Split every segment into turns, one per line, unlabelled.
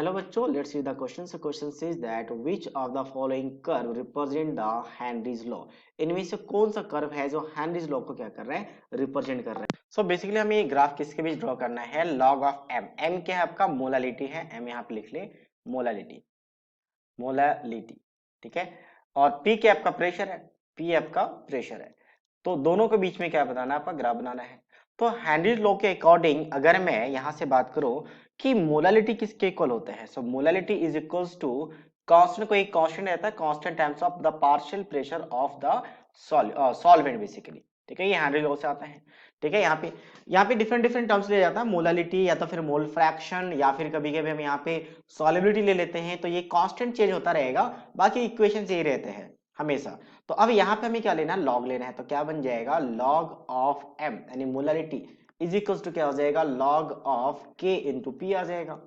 Hello बच्चों, let's see the question. So question says that which of the following curve represent the Henry's law. इनमें से कौन सा curve है जो हेनरीज लॉ को क्या कर रहा है, रिप्रेजेंट कर रहा है। सो बेसिकली हमें ये ग्राफ किसके बीच ड्रॉ करना है, लॉग ऑफ एम। एम क्या है आपका, मोलालिटी है। एम यहाँ पे लिख ले, मोलालिटी, मोलालिटी, ठीक है। और पी क्या आपका प्रेशर है, पी आपका प्रेशर है। तो दोनों के बीच में क्या बनाना है, आपका ग्राफ बनाना है। तो हेनरी लॉ के अकॉर्डिंग अगर मैं यहां से बात करूं कि मोलालिटी किसके इक्वल होता है, so molality is equals to constant, को एक कांस्टेंट रहता है, constant times of the partial pressure of the solvent basically, ठीक है। ये हेनरी लॉ से आता है, ठीक है। यहाँ पे डिफरेंट डिफरेंट टर्म्स ले जाता है, मोलालिटी या तो फिर मोल फ्रैक्शन या फिर कभी कभी हम यहाँ पे सॉलिबिलिटी ले लेते हैं। तो ये कांस्टेंट चेंज होता रहेगा, बाकी इक्वेशन यही रहते हैं हमेशा। तो अब यहाँ पे हमें क्या लेना है, लॉग लेना है। तो क्या बन जाएगा, लॉग ऑफ एम यानी मोलारिटी इज इक्वल टू क्या हो जाएगा, लॉग ऑफ के इंटू पी आ जाएगा।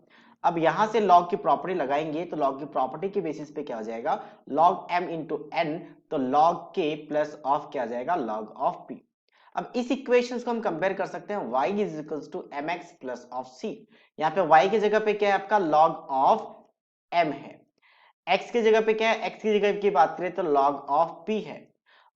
अब यहां से लॉग की प्रॉपर्टी लगाएंगे तो लॉग की प्रॉपर्टी के बेसिस पे क्या हो जाएगा, लॉग एम इंटू एन, तो लॉग के प्लस ऑफ क्या आ जाएगा, लॉग ऑफ पी। अब इस इक्वेशन को हम कंपेयर कर सकते हैं, y is equal to m x plus of c. यहाँ पे y की जगह पे क्या है आपका, लॉग ऑफ m है। x की जगह पे क्या है, x की जगह की बात करें तो log ऑफ p है।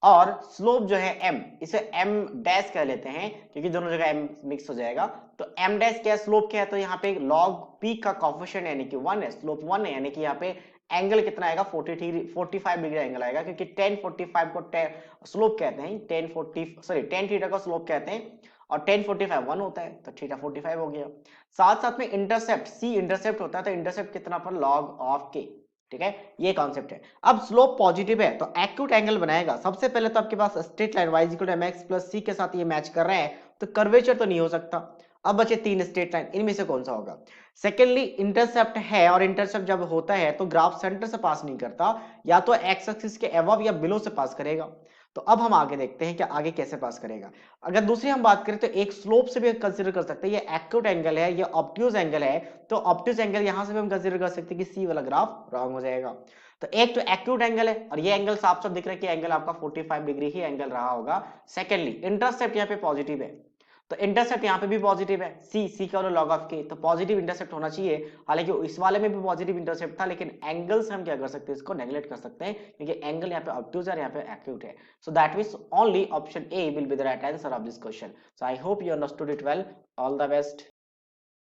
और स्लोप जो है m, इसे m डैश कह लेते हैं क्योंकि दोनों जगह m मिक्स हो जाएगा। तो m डैश क्या है, स्लोप क्या है, तो यहाँ पे log p का कोफिशिएंट यानी कि 1 है, स्लोप 1 है, यानी कि यहाँ पे एंगल कितना आएगा, 45 डिग्री एंगल आएगा, क्योंकि 1045 को स्लोप कहते हैं, 10 थीटा का स्लोप कहते हैं। और 1045 1 होता है, तो थीटा 45 हो गया। साथ साथ में इंटरसेप्ट, सी इंटरसेप्ट होता है, तो इंटरसेप्ट कितना पर, log ऑफ k, ठीक है। ये कॉन्सेप्ट है। अब स्लोप पॉजिटिव है तो एक्यूट एंगल बनाएगा। सबसे पहले तो आपके पास straight line y equal to mx plus c के साथ ये मैच कर रहे हैं, तो कर्वेचर तो नहीं हो सकता। अब बचे तीन स्ट्रेट लाइन, इनमें से कौन सा होगा। सेकेंडली इंटरसेप्ट है, और इंटरसेप्ट जब होता है तो ग्राफ सेंटर से पास नहीं करता, या तो एक्स एक्सिस के अबव या बिलो से पास करेगा। तो अब हम आगे देखते हैं कि आगे कैसे पास करेगा। अगर दूसरी हम बात करें तो एक स्लोप से भी कंसीडर कर सकते हैं, ये एक्यूट एंगल है, ये ऑब्ट्यूज एंगल है। तो ऑब्ट्यूज एंगल यहां से भी हम कंसीडर कर सकते हैं कि सी वाला ग्राफ रॉन्ग हो जाएगा। तो एक तो एक्यूट एंगल है, और ये एंगल साफ साफ दिख रहा है कि एंगल आपका 45 डिग्री ही एंगल रहा होगा। सेकेंडली इंटरसेप्ट यहाँ पे पॉजिटिव है, तो इंटरसेप्ट यहाँ पे भी पॉजिटिव है, सी का लॉग ऑफ के, तो पॉजिटिव इंटरसेप्ट होना चाहिए। हालांकि इस वाले में भी पॉजिटिव इंटरसेप्ट था, लेकिन एंगल्स हम क्या कर सकते हैं, इसको नेगलेक्ट कर सकते हैं, क्योंकि एंगल यहाँ पे ऑब्ट्यूज है, यहाँ पे एक्यूट है। So that means only option A will be the right answer of this question. So I hope you understood it well. All the best.